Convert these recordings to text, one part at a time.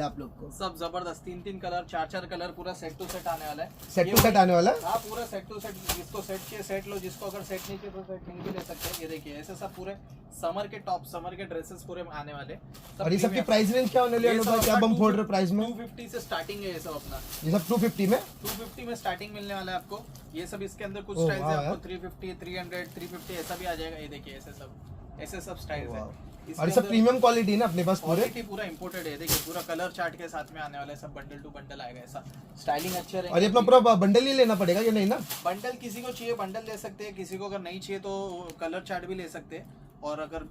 आप लोग को सब जबरदस्त 3 कलर 4 कलर पूरा सेट टू सेट आने वाला है। सेट टू सेट आने वाला है। हाँ पूरा सेट टू सेट, जिसको सेट चाहिए सेट लो, जिसको अगर सेट नहीं चाहिए तो सेट नहीं भी ले सकते हैं। ये देखिए ऐसे सब पूरे समर के टॉप, समर के ड्रेसेस पूरे आने वाले। और ये सब की प्राइस रेंज क्या होने वाली है? क्या बम फोड़ रहे प्राइस में? 250 से स्टार्टिंग है ये सब अपना। ये सब 250 में 250 में स्टार्टिंग मिलने वाला है आपको। ये सब इसके अंदर कुछ स्टाइल्स है आपको 350 300 350 ऐसा भी आ जाएगा। ये देखिए ऐसे सब स्टाइल्स है। और ये सब प्रीमियम क्वालिटी ना अपने पास क्वालिटी पूरा इंपोर्टेड है। देखिए पूरा कलर चार्ट के साथ में आने वाला है, सब बंडल टू बंडल आएगा। ऐसा स्टाइलिंग अच्छे रहेंगे। और ये अपना पूरा बंडल ही लेना पड़ेगा या नहीं ना? बंडल किसी को चाहिए बंडल ले सकते हैं, किसी को अगर नहीं चाहिए तो कलर चार्ट भी ले सकते हैं। और अगर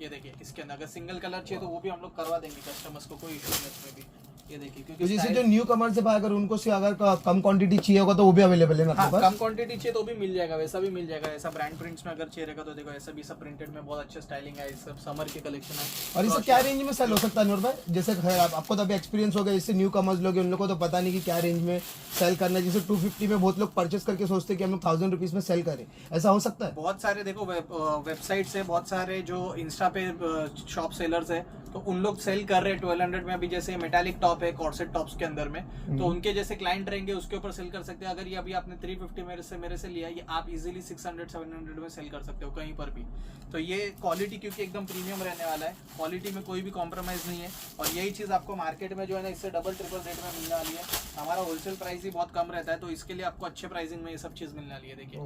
ये देखिए इसके अंदर अगर सिंगल कलर चाहिए तो वो भी हम लोग करवा देंगे कस्टमर्स को, कोई इशू नहीं उसमें भी। ये देखिए क्योंकि जैसे जो न्यू कमर से अगर उनको से अगर कम क्वांटिटी चाहिए होगा तो वो भी अवेलेबल है ना आपके पास? कम क्वांटिटी चाहिए तो भी मिल जाएगा, वैसा भी मिल जाएगा। ऐसा ब्रांड प्रिंट्स में अगर चाहिए रहेगा तो देखो ऐसा भी सब प्रिंटेड में बहुत अच्छे स्टाइलिंग है। सब समर के कलेक्शन है। और इसे क्या रेंज में सेल हो सकता है अनवर भाई? जैसे आपको तो अभी एक्सपीरियंस हो गया, इससे न्यू कमर्स लोग उन लोगों को तो पता नहीं कि क्या रेंज में सेल करना है। जैसे 250 में बहुत लोग परचेस करके सोचते हैं कि हम लोग 1000 रुपीज में सेल करें, ऐसा हो सकता है? बहुत सारे देखो वेबसाइट से बहुत सारे जो इंस्टा पे शॉप सेलर्स है तो उन लोग सेल कर रहे हैं 1200 में। अभी जैसे मेटालिक टॉप है कॉर्सेट टॉप्स के अंदर में, तो उनके जैसे क्लाइंट रहेंगे उसके ऊपर सेल कर सकते हैं। अगर ये अभी आपने 350 मेरे से लिया, ये आप इजीली 600 700 में सेल कर सकते हो कहीं पर भी। तो ये क्वालिटी क्योंकि एकदम प्रीमियम रहने वाला है, क्वालिटी में कोई भी कॉम्प्रोमाइज नहीं है। और यही चीज आपको मार्केट में जो है ना इससे डबल ट्रिपल रेट में मिलने वाली है। हमारा होलसेल प्राइस ही बहुत कम रहता है, तो इसके लिए आपको अच्छे प्राइसिंग में ये सब चीज मिलने वाली है। देखिए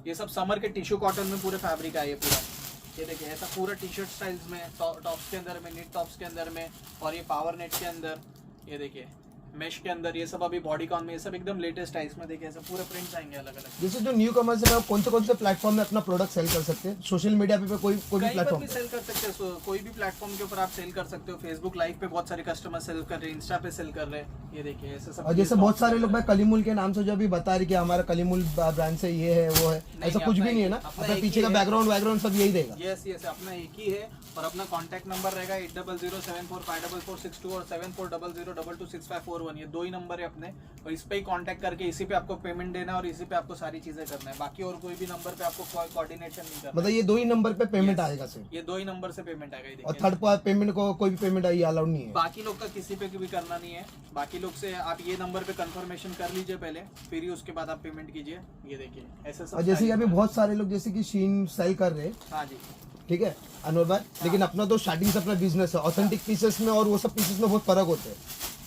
ये सब समर के टिश्यू कॉटन में पूरे फैब्रिक है ये पूरा। ये देखिए ऐसा पूरा टी शर्ट स्टाइल्स में, टॉप्स के अंदर में, निट टॉप्स के अंदर में, और ये पावर नेट के अंदर, ये देखिए मेश के अंदर, ये सब अभी बॉडीकॉन में, ये सब एकदम लेटेस्ट टाइप्स में। देखिए ऐसे पूरे प्रिंट्स आएंगे अलग अलग। जैसे जो न्यू कमर्स है कौन से प्लेटफॉर्म में अपना प्रोडक्ट सेल कर सकते हैं? सोशल मीडिया पे कोई भी प्लेटफॉर्म सेल कर सकते हैं, कोई भी प्लेटफॉर्म के ऊपर आप सेल कर सकते हो। फेसबुक लाइव पे बहुत सारे कस्टमर सेल कर रहे हैं, इंस्टा पे सेल कर रहे हैं। ये देखिए ऐसे सब। और जैसे बहुत सारे लोग भाई कलीमुल के नाम से जो अभी बता रहे कि हमारा कलीमुल ब्रांड से ये है वो है, ऐसा कुछ भी नहीं है ना? अपना पीछे का बैकग्राउंड सब यही देगा। यस अपना एक ही है। और अपना कॉन्टैक्ट नंबर रहेगा 8007454462 और 7400226541। ये 2 ही नंबर है अपने, और इस पे ही कांटेक्ट करके इसी पे आपको पेमेंट देना है और इसी पे आपको सारी चीजें करना है। बाकी और कोई भी नंबर पे आपको कोऑर्डिनेशन नहीं करना। मतलब ये 2 ही नंबर पे पेमेंट आएगा सिर्फ? ये 2 ही नंबर से पेमेंट आएगा। और थर्ड पार्टी पेमेंट को कोई भी पेमेंट अलाउड नहीं है? बाकी लोग का किसी पे भी करना नहीं है। बाकी लोग से आप ये नंबर पे कंफर्मेशन कर लीजिए पहले, फिर ही उसके बाद आप पेमेंट कीजिए। ये देखिए ऐसे सब। और जैसे कि अभी बहुत सारे लोग जैसे कि शीन सेल कर रहे हैं, हाँ जी ठीक है अनवर भाई, लेकिन अपना तो स्टार्टिंग से अपना बिजनेस है। ऑथेंटिक पीसेस में और वो सब पीसेस में बहुत फर्क होते हैं,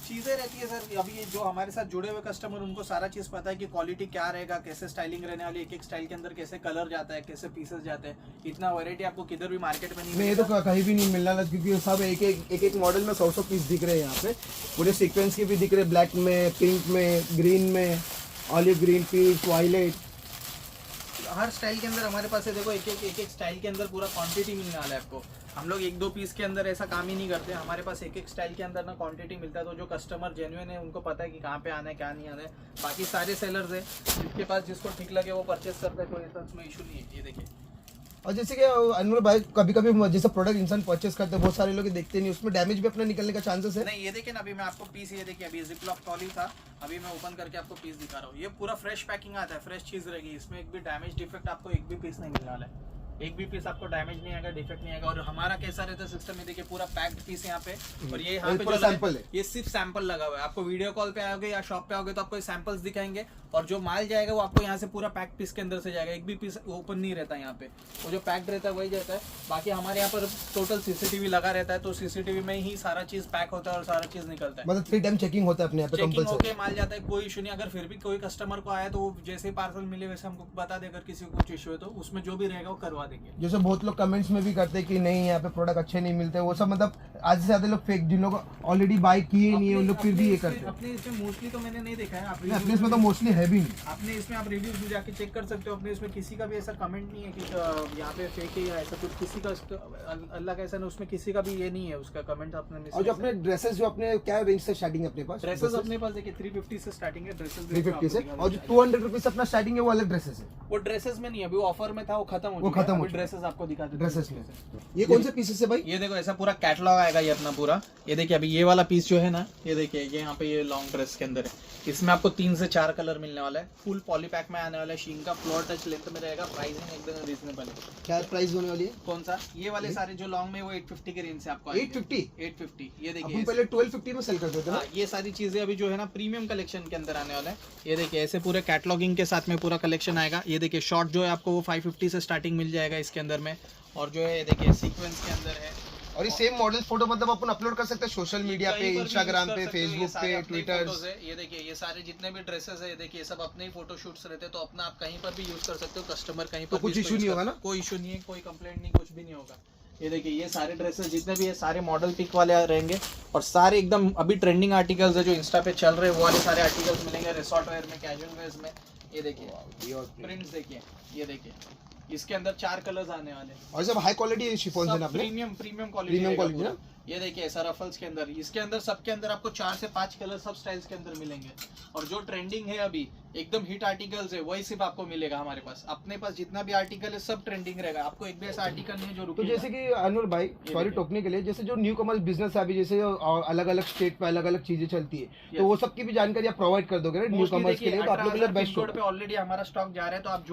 चीजें रहती है सर। अभी ये जो हमारे साथ जुड़े हुए कस्टमर, उनको सारा चीज पता है कि क्वालिटी क्या रहेगा, कैसे स्टाइलिंग रहने वाली, एक स्टाइल के अंदर कैसे कलर जाता है, कैसे पीसेस जाते हैं। इतना वैरायटी आपको किधर भी मार्केट में नहीं ये तो कहीं भी नहीं मिलना, क्योंकि सब एक मॉडल में 100 पीस दिख रहे हैं यहाँ पे। पूरे सीक्वेंस के भी दिख रहे हैं, ब्लैक में, पिंक में, ग्रीन में, ऑलिव ग्रीन, पीच, वायलेट। हर स्टाइल के अंदर हमारे पास है। देखो एक स्टाइल के अंदर पूरा क्वांटिटी मिलने वाला है आपको। हम लोग 1-2 पीस के अंदर ऐसा काम ही नहीं करते। हमारे पास एक स्टाइल के अंदर ना क्वांटिटी मिलता है। तो जो कस्टमर जेन्युइन है उनको पता है कि कहाँ पे आना है क्या नहीं आना है। बाकी सारे सेलर्स है जिसके पास जिसको ठीक लगे वो परचेस करते हैं, कोई उसमें इशू नहीं है। ये देखिए। और जैसे कि अनवर भाई कभी जैसे प्रोडक्ट इंसान परचेस करते हैं, बहुत सारे लोग देखते नहीं, उसमें डैमेज भी अपना निकलने का चांसेस है? नहीं, ये देखिए ना, अभी मैं आपको पीस, ये देखिए अभी जिप लॉक ट्रॉली था, अभी मैं ओपन करके आपको पीस दिखा रहा हूँ। ये पूरा फ्रेश पैकिंग आता है, फ्रेश चीज रहेगी। इसमें एक भी डैमेज डिफेक्ट आपको एक भी पीस नहीं मिलने वाला है। एक भी पीस आपको डैमेज नहीं आएगा, डिफेक्ट नहीं आएगा। और हमारा कैसा रहता है सिस्टम, ये देखिए पूरा पैक्ड पीस यहाँ पे। और ये यहाँ पे जो सैंपल है, ये सिर्फ सैंपल लगा हुआ है। आपको वीडियो कॉल पे आओगे या शॉप पे आओगे तो आपको सैंपल्स दिखाएंगे, और जो माल जाएगा वो आपको यहाँ से पूरा पैक्ड पीस के अंदर से जाएगा। एक भी पीस ओपन नहीं रहता यहाँ पे, वो जो पैक्ड रहता है वही रहता है। बाकी हमारे यहाँ पर टोटल सीसीटीवी लगा रहता है, तो सीसीटीवी में ही सारा चीज पैक होता है और सारा चीज निकलता है। मतलब 3 टाइम चेकिंग होता है अपने यहाँ पे, चेकिंग होके माल जाता है, कोई इशू नहीं। अगर फिर भी कोई कस्टमर को आया तो जैसे ही पार्सल मिले वैसे हमको बता दे। अगर किसी को कुछ इशू है तो उसमें जो भी रहेगा वो करवा देंगे। जैसे बहुत लोग कमेंट्स में भी करते हैं कि नहीं यहाँ पे प्रोडक्ट अच्छे नहीं मिलते, वो सब मतलब आज से ज्यादा लोग फेक, जिन लोग ऑलरेडी बाय किए नहीं है उन लोग फिर भी ये करते हैं। अपने इसमें मोस्टली तो मैंने नहीं देखा है। अपने इसमें तो मोस्टली है भी नहीं। अपने इसमें आप रिव्यूज भी जाके चेक कर सकते हो। अपने इसमें किसी का भी ऐसा कमेंट नहीं है कि यहाँ पे फेक है या ऐसा कुछ, किसी का अल्लाह का ऐसा नहीं, उसमें किसी का भी ये नहीं है उसका कमेंट अपने। और जो अपने ड्रेसेस जो अपने क्या रेंज से स्टार्टिंग है अपने पास? ड्रेसेस अपने पास देखिए 350 से स्टार्टिंग है ड्रेसेस, 350 से। और जो 200 रुपीज अपना स्टार्टिंग है वो अलग ड्रेसेस है? वो ड्रेसेस में नहीं, अभी ऑफर में था, वो खत्म हो चुका है। ड्रेसेस आपको दिखा देते ड्रेसेस में। ये कौन से पीसेस है भाई? ये देखो ऐसा पूरा कैटलॉग आएगा आएगा ये अपना पूरा। ये देखिए अभी ये वाला पीस जो है ना, ये देखिए ये यहाँ पे ये लॉन्ग ड्रेस के अंदर है, इसमें आपको 3 से 4 कलर मिलने वाला है। फुल पॉलीपैक में आने वाला है, शीन का फ्लोर टच लेंथ में रहेगा। प्राइसिंग एकदम रीजनेबल है। क्या प्राइस होने वाली है? कौन सा? ये वाले सारे जो लॉन्ग में वो 850 के रेंज से आपको 850 ये देखिए। अपन पहले 1250 में सेल करते थे ना। ये सारी चीजें अभी जो है ना प्रीमियम कलेक्शन के अंदर आने वाला है। ये देखिए ऐसे पूरे कैटलॉगिंग के साथ में पूरा कलेक्शन आएगा। ये देखिए शॉर्ट जो है आपको वो 550 से स्टार्टिंग मिल जाएगा इसके अंदर में। और जो है ये देखिए सीक्वेंस के अंदर है। और ये सेम मॉडल फोटो मतलब अपन अपलोड कर सकते हैं सोशल मीडिया पे, इंस्टाग्राम पे, फेसबुक पे, ट्विटर। ये देखिए ये सारे जितने भी ड्रेसेस है, ये देखिए सब अपने ही फोटो शूट्स रहते हैं, तो अपना आप कहीं पर भी यूज कर सकते हो। कस्टमर कहीं पर तो कुछ इशू नहीं होगा ना? कोई इशू नहीं है, कोई कंप्लेंट नहीं, कुछ भी नहीं होगा। ये देखिए ये सारे ड्रेसेस जितने भी है सारे मॉडल पिक वाले रहेंगे। और सारे एकदम अभी ट्रेंडिंग आर्टिकल्स है जो इंस्टा पे चल रहे हैं, वो वाले सारे आर्टिकल्स मिलेंगे रिसॉर्ट वेयर में, कैजुअल वेयर में। ये देखिए प्रिंट्स देखिए, ये देखिए इसके अंदर 4 कलर्स आने वाले हैं। और सब हाई क्वालिटी शिफॉन है ना अपने? प्रीमियम क्वालिटी ना। ये देखिए ऐसा रफल्स के अंदर, इसके अंदर सबके अंदर आपको 4 से 5 कलर सब स्टाइल्स के अंदर मिलेंगे। और जो ट्रेंडिंग है अभी एकदम हिट आर्टिकल्स है वही सिर्फ आपको मिलेगा हमारे पास। अपने पास जितना भी आर्टिकल है सब ट्रेंडिंग रहेगा। आपको एक भी ऐसा आर्टिकल नहीं है जो तो रुकेगा। जैसे कि अनवर भाई, सॉरी टोकने के लिए, जैसे जो न्यू कमर्स बिजनेस है अभी, जैसे अलग अलग स्टेट पे अलग अलग चीजें चलती है, तो वो सब की भी जानकारी आप प्रोवाइड कर दोगे न्यू कमर्स के लिए? तो आप लोग के लिए बेस्ट पे ऑलरेडी हमारा स्टॉक जा रहा है, तो आप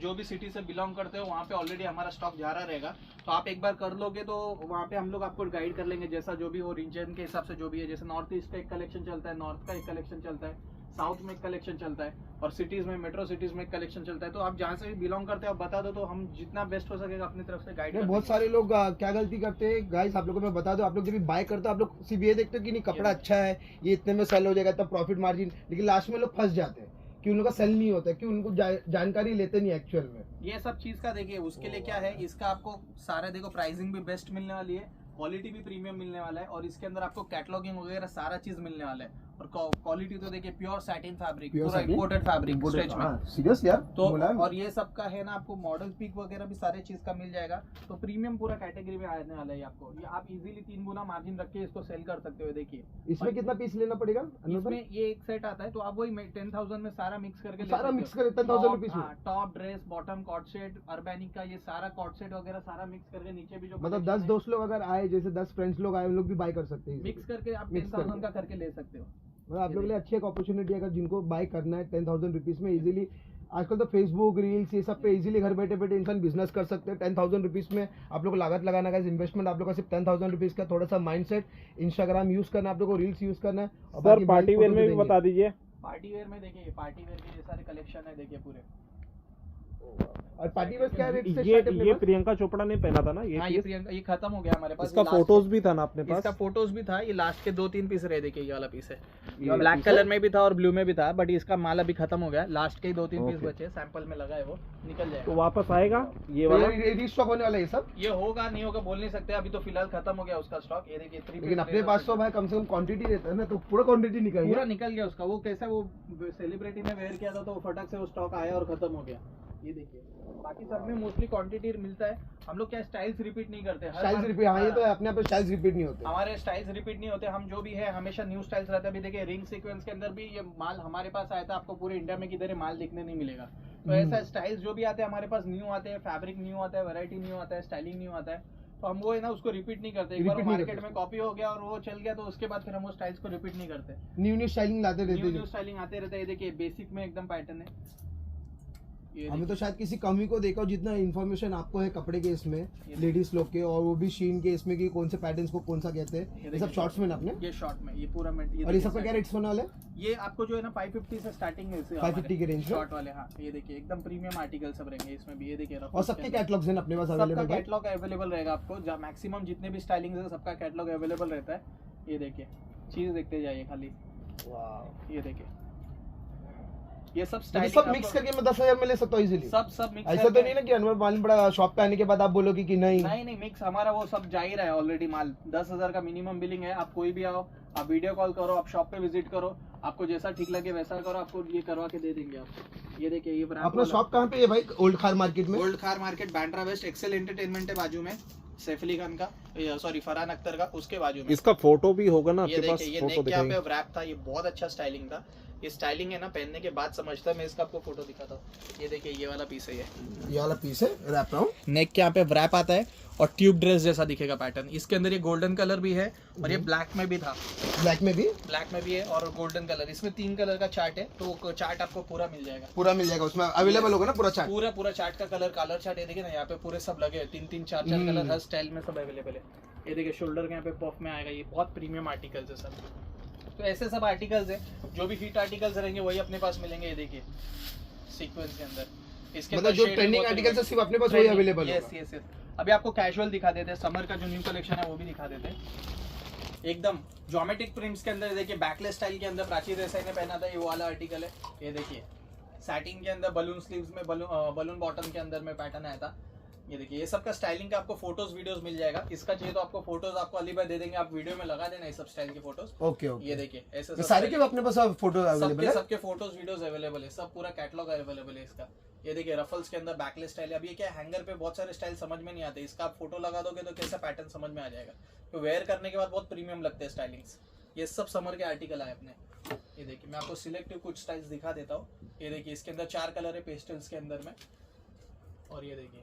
जो भी सिटी से बिलोंग करते हो वहाँ पे ऑलरेडी हमारा स्टॉक जा रहा रहेगा। तो आप एक बार कर लोगे तो वहाँ पे हम लोग आपको गाइड कर लेंगे, जैसा जो भी हो रीजन के हिसाब से जो भी है। जैसे नॉर्थ ईस्ट का एक कलेक्शन चलता है, नॉर्थ का एक कलेक्शन चलता है, साउथ में एक कलेक्शन चलता है, और सिटीज में, मेट्रो सिटीज में एक कलेक्शन चलता है। तो आप जहाँ से भी बिलोंग करते हो आप बता दो, तो हम जितना बेस्ट हो सकेगा अपनी तरफ से गाइड। बहुत सारे लोग क्या गलती करते हैं गाइस, आप लोगों को मैं बता दूं, आप लोग जब भी बाय करते हो आप लोग सिर्फ ये देखते हो कि नहीं कपड़ा अच्छा है, ये इतने में सेल हो जाएगा, तब प्रॉफिट मार्जिन, लेकिन लास्ट में लोग फंस जाते हैं कि उन लोग का सेल नहीं होता है, कि उनको जानकारी लेते नहीं एक्चुअल में। ये सब चीज का देखिए उसके लिए क्या है, इसका आपको सारा देखो प्राइसिंग भी बेस्ट मिलने वाली है, क्वालिटी भी प्रीमियम मिलने वाला है, और इसके अंदर आपको कैटलॉगिंग वगैरह सारा चीज मिलने वाला है। और क्वालिटी तो देखिए प्योर सैटिन फैब्रिक, पूरा इंपोर्टेड फैब्रिक स्ट्रेच में। सीरियस यार तो और ये सब का है ना आपको मॉडल पिक वगैरह भी सारे चीज का मिल जाएगा। तो प्रीमियम पूरा कैटेगरी में आने वाला है आपको। ये आप इजीली 3 गुना मार्जिन रख के इसको सेल कर सकते हो। देखिए इसमें कितना पीस लेना पड़ेगा? इसमें ये एक सेट आता है, तो आप वही 10,000 में सारा मिक्स करके सारा मिक्स कर 10,000 रुपीस में top, dress, bottom, coord set, Urbanic का ये सारा कॉट सेट वगैरह सारा मिक्स करके नीचे भी जो मतलब 10 दोस्त लोग अगर आए, जैसे 10 फ्रेंड्स लोग आए, उन लोग भी बाय कर सकते हैं मिक्स करके। आप 10,000 का करके ले सकते हो। मतलब आप लोग के लिए अच्छी एक अपॉर्चुनिटी है, अगर जिनको बाय करना है 10,000 रुपीज में इजीली। आजकल तो फेसबुक, रील्स, ये सब पे इजीली घर बैठे बैठे इंसान बिजनेस कर सकते हैं 10,000 रुपीज में। आप लोग को लागत लगाना का इन्वेस्टमेंट आप लोग का सिर्फ 10,000 रुपीज का, थोड़ा सा माइंडसेट, इंस्टाग्राम यूज करना, आप लोग को रील्स यूज करना है। सर पार्टी वेयर में भी बता दीजिए। पार्टी वेयर में देखिए पार्टी वेयर के ये सारे कलेक्शन है, देखिए पूरे। और पार्टी वेयर क्या रेट से ये प्रियंका चोपड़ा ने पहना था ना ये? हाँ, ये प्रियंका, ये खत्म हो गया हमारे पास। इसका फोटोज भी था ना अपने पास? इसका फोटोज भी था। ये लास्ट के 2-3 पीस रहे, देखिए ये वाला पीस है, ब्लैक कलर में भी था और ब्लू में भी था, बट इसका माल अभी खत्म हो गया। लास्ट के 2-3 पीस बचे, सैंपल में लगा है, वो निकल जाएगा। तो वापस आएगा ये वाला? रीस्टॉक होने वाला है ये सब? ये होगा नहीं होगा बोल नहीं सकते, अभी तो फिलहाल खत्म हो गया उसका स्टॉक। ये देखिए 3 लेकिन अपने पास तो भाई कम से कम क्वांटिटी रहता है ना, तो पूरा क्वांटिटी निकल गया उसका। वो कैसा, वो सेलिब्रिटी ने वेयर किया था तो फटक से वो स्टॉक आया और खत्म हो गया। ये देखिए बाकी सब में मोस्टली क्वांटिटी मिलता है। हम लोग क्या स्टाइल्स रिपीट नहीं करते, स्टाइल्स रिपीट। हाँ, ये तो अपने आप स्टाइल्स रिपीट नहीं होते, हमारे स्टाइल्स रिपीट नहीं होते। हम जो भी है हमेशा न्यू स्टाइल्स रहता है। अभी देखिए रिंग सीक्वेंस के अंदर भी ये माल हमारे पास आया था, आपको पूरे इंडिया में किधर माल देखने नहीं मिलेगा। तो ऐसा स्टाइल्स जो भी आते हैं हमारे पास न्यू आते हैं, फैब्रिक न्यू आता है, वैरायटी न्यू आता है, स्टाइलिंग न्यू आता है। तो हम वो है ना उसको रिपीट नहीं करते। एक बार मार्केट में कॉपी हो गया और वो चल गया, तो उसके बाद फिर हम वो स्टाइल्स को रिपीट नहीं करते। न्यू स्टाइलिंग लाते रहते, न्यू स्टाइलिंग आते रहते हैं। देखिए बेसिक में एकदम पैटर्न है। हमें तो शायद किसी कमी को देखा जितना इन्फॉर्मेशन आपको है कपड़े के इसमें, लेडीज लोग के, और वो भी शीन के इसमें कि कौन से पैटर्न्स को कौन सा कहते हैं, ये सब शॉर्ट्स में ना अपने? ये शॉर्ट में ये पूरा और ये सबका क्या रेट्स होने वाले? ये आपको जो है ना 550 से स्टार्टिंग है, 550 के रेंज शॉर्ट वाले। हाँ, ये देखिए एकदम प्रीमियम आर्टिकल सब रहेंगे इसमें भी। ये देखिए और सबके कैटलॉग्स हैं अपने पास अवेलेबल? सबका कैटलॉग अवेलेबल रहेगा आपको। मैक्सिमम जितने भी स्टाइलिंग है सबका कैटलॉग अवेलेबल रहता है। ये देखिए चीज देखते जाइए खाली। ये देखिए ये सब स्टाइलिंग सब मिक्स करके मैं 10,000 में ले सकता हूँ इजीली? सब मिक्स। ऐसा तो नहीं ना कि अनवर मालूम पड़ा शॉप पे आने के बाद आप बोलोगे कि नहीं मिक्स हमारा वो सब जा ही रहा है ऑलरेडी माल। 10,000 का मिनिमम बिलिंग है। आप कोई भी आओ, आप वीडियो कॉल करो, आप शॉप पे विजिट करो, आपको जैसा ठीक लगे वैसा करो, आपको ये करवा के दे देंगे आपको। ये देखिए ये अपना शॉप कहाँ पे है भाई? ओल्ड खार मार्केट में? Old Khar market, Bandra west. Excel Entertainment है बाजू में, सैफ अली खान का, सॉरी फरहान अख्तर का, उसके बाजू में। इसका फोटो भी होगा ना आपके पास? ये नेक यहाँ पे रैप था, ये बहुत अच्छा स्टाइलिंग था। ये स्टाइलिंग है ना, पहनने के बाद समझता है। मैं इसका आपको फोटो दिखाता हूँ। ये देखिए, ये वाला पीस है, ये वाला पीस है रैप राउंड, नेक के यहाँ पे रैप आता है और ट्यूब ड्रेस जैसा दिखेगा पैटर्न। इसके अंदर ये गोल्डन कलर भी है और ये ब्लैक में भी था, ब्लैक में भी है और गोल्डन कलर। इसमें 3 कलर का चार्ट है, तो चार्ट आपको पूरा मिल जाएगा। पूरा मिल जाएगा, उसमें अवेलेबल होगा ना पूरा चार्ट। पूरा चार्ट का कलर चार्ट ये देखिए ना, यहाँ पे पूरे सब लगे हैं, 3 4 कलर हर स्टाइल में सब अवेलेबल है। ये देखिए शोल्डर के यहाँ पे पफ में आएगा, ये बहुत प्रीमियम आर्टिकल्स है सब। तो ऐसे सब आर्टिकल्स है, जो भी हिट आर्टिकल्स रहेंगे वही अपने पास मिलेंगे। ये देखिए सीक्वेंस के अंदर, इसके मतलब जो ट्रेंडिंग आर्टिकल्स है सिर्फ अपने पास वही अवेलेबल है। यस। अभी आपको कैजुअल दिखा देते हैं, समर का जो न्यू कलेक्शन है वो भी दिखा देते हैं। एकदम ज्योमेट्रिक प्रिंट्स के अंदर देखिए, बैकलेस स्टाइल के अंदर प्राची देसाई ने पहना था, ये वाला आर्टिकल है। ये देखिए सैटिन के अंदर बलून स्लीव्स में बलून बॉटम के अंदर में पैटर्न आया था। ये देखिए, ये सब का स्टाइलिंग का आपको फोटोज वीडियोस मिल जाएगा। इसका चाहिए तो आपको फोटोज आपको अली भाई दे देंगे, आप वीडियो में लगा देना ये सब स्टाइल के फोटोज। ओके। ये देखिए ऐसे तो सारे के अपने पास फोटो अवेलेबल है, सबके फोटोज वीडियोस अवेलेबल है, सब पूरा कैटलॉग अवेलेबल है इसका। ये देखिए रफल्स के अंदर बैकलेस स्टाइल है। अब ये क्या हैंगर पे बहुत सारे स्टाइल समझ में नहीं आते, इसका आप फोटो लगा दोगे तो कैसा पैटर्न समझ में आ जाएगा। तो वेयर करने के बाद बहुत प्रीमियम लगते हैं स्टाइलिंग्स। ये सब समर के आर्टिकल आए अपने। ये देखिए मैं आपको सिलेक्टिव कुछ स्टाइल्स दिखा देता हूँ। ये देखिए इसके अंदर 4 कलर है पेस्टल्स के अंदर में। और ये देखिए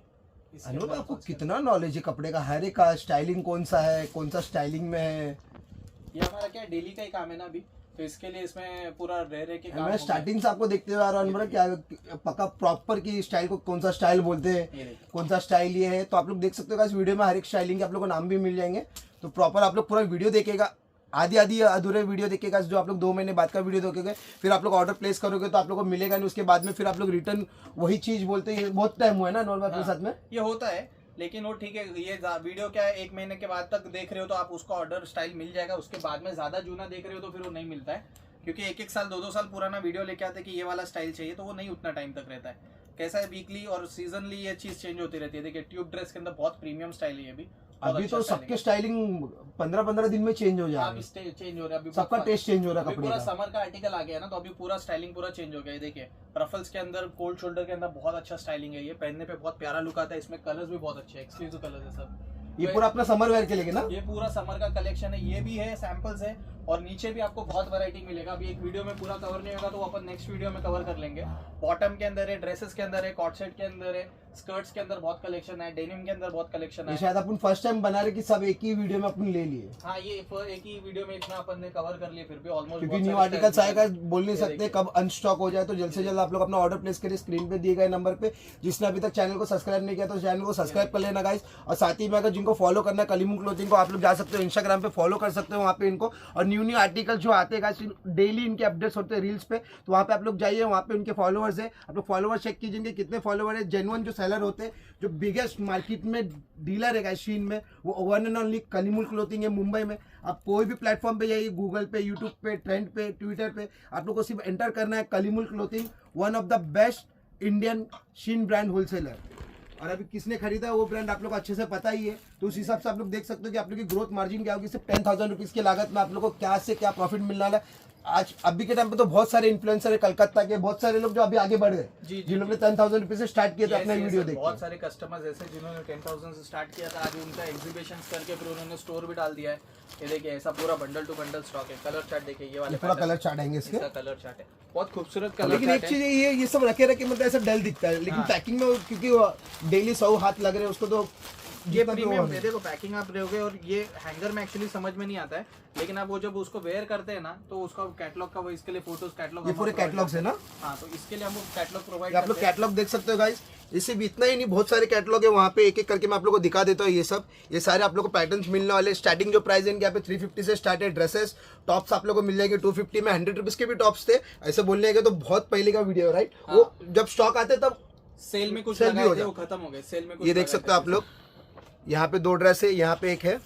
अनुज आपको कितना नॉलेज है कपड़े का, हर एक का स्टाइलिंग कौन सा है, कौन सा स्टाइलिंग में है। ये हमारा क्या डेली का ही काम है ना अभी, तो इसके लिए इसमें पूरा रह के काम। मैं स्टार्टिंग से आपको देखते हुए आ रहा हूँ क्या पक्का प्रॉपर की स्टाइल को कौन सा स्टाइल बोलते हैं, कौन सा स्टाइल ये है। तो आप लोग देख सकते हो इस वीडियो में हर एक स्टाइलिंग के आप लोग को नाम भी मिल जाएंगे। तो प्रॉपर आप लोग पूरा वीडियो देखेगा, आधी अधूरे वीडियो देखेगा, जो आप लोग 2 महीने बाद का वीडियो देखोगे, फिर आप लोग ऑर्डर प्लेस करोगे तो आप लोग को मिलेगा नहीं। उसके बाद में फिर आप लोग रिटर्न वही चीज बोलते हैं। बहुत टाइम हुआ है ना नॉर्मल के साथ में ये होता है, लेकिन वो ठीक है। ये वीडियो क्या है, 1 महीने के बाद तक देख रहे हो तो आप उसका ऑर्डर स्टाइल मिल जाएगा। उसके बाद में ज्यादा जूना देख रहे हो तो फिर वो नहीं मिलता है, क्योंकि 1 साल 2 साल पुराना वीडियो लेके आते हैं कि ये वाला स्टाइल चाहिए, तो वो नहीं उतना टाइम तक रहता है। कैसा है, वीकली और सीजनली ये चीज चेंज होती रहती है। देखिए ट्यूब ड्रेस के अंदर बहुत प्रीमियम स्टाइल है ये भी। अभी तो सबके स्टाइलिंग 15-15 दिन में चेंज हो जाएगा, चेंज हो रहा है अभी, सबका टेस्ट चेंज हो रहा है कपड़े पूरा का। समर का आर्टिकल आ गया ना, तो अभी पूरा स्टाइलिंग पूरा चेंज हो गया है। देखिए रफल्स के अंदर कोल्ड शोल्डर के अंदर बहुत अच्छा स्टाइलिंग है, ये पहनने पे बहुत प्यारा लुक आता है। इसमें कलर्स भी बहुत अच्छे हैं, एक्सक्लूसिव कलर्स है सब। ये पूरा अपना समर वेयर के लिए ना, ये पूरा समर का कलेक्शन है। ये भी है, सैंपल्स है, और नीचे भी आपको बहुत वैरायटी मिलेगा। अभी एक वीडियो में पूरा कवर नहीं होगा तो अपन नेक्स्ट वीडियो में कवर कर लेंगे। बॉटम के अंदर है, ड्रेसेस के अंदर है, कॉट सेट के अंदर है, स्कर्ट्स के अंदर बहुत कलेक्शन है, डेनिम के अंदर बहुत कलेक्शन है। शायद अपन फर्स्ट टाइम बना रहे कि सब एक ही वीडियो में अपन ले लिए। हाँ, ये एक ही वीडियो में इतना अपन ने कवर कर लिया, फिर भी ऑलमोस्ट। क्योंकि न्यू आर्टिकल्स आएगा, बोल नहीं सकते कब अनस्टॉक हो जाए। तो जल्द से जल्द आप लोग अपना ऑर्डर प्लेस करिए स्क्रीन पे दिए गए नंबर पे। जिसने अभी तक चैनल को सब्सक्राइब नहीं किया तो चैनल को सब्सक्राइब कर लेना गाइस। और साथ ही में अगर जिनको फॉलो करना है कलीमुल क्लोथिंग को, आप लोग जा सकते हो इंस्टाग्राम पे फॉलो कर सकते हो वहाँ पे इनको। और न्यू आर्टिकल जो आते हैं डेली इनके अपडेट्स होते हैं रील्स पे, तो वहाँ पे आप लोग जाइए, वहाँ पे उनके फॉलोअर्स है, आप लोग फॉलोअर्स चेक कीजिए कितने फॉलोअर है। जेन्युइन जो सेलर होते हैं, जो बिगेस्ट मार्केट में डीलर है शीन में, वो one and only Kalimul clothing है मुंबई में। आप कोई भी प्लेटफॉर्म पे जाइए, गूगल पे, यूट्यूब पे, ट्रेंड पे, ट्विटर पे, आप लोग को सिर्फ एंटर करना है Kalimul clothing, one of the best Indian Shein brand wholesaler. और अभी किसने खरीदा है वो ब्रांड आप लोग को अच्छे से पता ही है। तो उस हिसाब से आप लोग देख सकते हो कि आप लोग की ग्रोथ मार्जिन क्या होगी। सिर्फ 10,000 रुपीज़ की लागत में आप लोग को क्या से क्या प्रॉफिट मिलने वाला है। आज अभी के टाइम पे तो बहुत सारे इन्फ्लुएंसर है कलकत्ता के, बहुत सारे लोग जो अभी आगे बढ़ गए, जिन लोगों ने 10,000 रुपीज से स्टार्ट किया था अपना वीडियो देख। बहुत सारे कस्टमर्स ऐसे जिन्होंने 10,000 से स्टार्ट किया था, आज उनका एग्जीबिशन करके फिर उन्होंने स्टोर भी डाल दिया है। ये देखिए ऐसा पूरा बंडल टू बंडल स्टॉक है। कलर चार्ट देखिए, ये वाला पूरा कलर चार्ट आएंगे इसके, कलर चार्ट है, बहुत खूबसूरत कलर। लेकिन एक चीज ये सब रखे मतलब ऐसा डल दिखता है, लेकिन पैकिंग में क्योंकि डेली 100 हाथ लग रहे हैं उसको, तो ये प्रीमियम है। देखो पैकिंग आप रहोगे, और ये हैंगर में एक्चुअली समझ में नहीं आता है, लेकिन आप वो जब उसको वेयर करते हैं ना, तो उसका कैटलॉग का वो इसके लिए फोटोज कैटलॉग, ये पूरे कैटलॉग्स है ना। हाँ, तो इसके लिए हम कैटलॉग प्रोवाइड आप लोग कैटलॉग देख सकते हो गाइस। इससे भी इतना ही नहीं, बहुत सारे कैटलॉग है वहाँ पे, एक एक करके मैं आप लोग को दिखा देता हूँ। ये सारे आप लोग को पैटर्न्स मिलने वाले। स्टार्टिंग जो प्राइस है इनके यहाँ पे 350 से स्टार्ट है। ड्रेसेस टॉप्स आप लोग को मिल जाएंगे 250 में। 100 रुपीज के भी टॉप्स थे, ऐसे बोलने के तो बहुत पहले का वीडियो है राइट। वो जब स्टॉक आते तब सेल में कुछ सेल भी हो जाए, वो खत्म हो गए सेल में। ये देख सकते हो आप लोग, यहाँ पे 2 ड्रेस है, यहाँ पे एक है।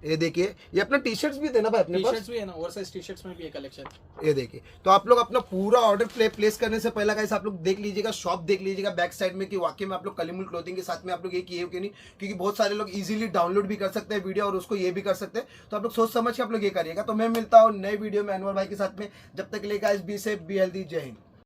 ये देखिए, ये अपना टी शर्ट्स भी थे ना भाई अपने पास, टी-शर्ट्स भी है ना, ओवरसाइज टी शर्ट्स में भी है कलेक्शन। ये देखिए। तो आप लोग अपना पूरा ऑर्डर प्लेस करने से पहले गाइस आप लोग देख लीजिएगा, शॉप देख लीजिएगा बैक साइड में कि वाकई में आप लोग कलीमुल क्लोथिंग के साथ में आप लोग ये किए हो कि नहीं। क्योंकि बहुत सारे लोग इजीली डाउनलोड भी कर सकते हैं वीडियो और उसको ये भी कर सकते हैं। तो आप लोग सोच समझ के आप लोग ये करिएगा। तो मैं मिलता हूँ नए वीडियो में अनवर भाई के साथ में। जब तक के लिए guys be safe, be healthy, जय हिंद।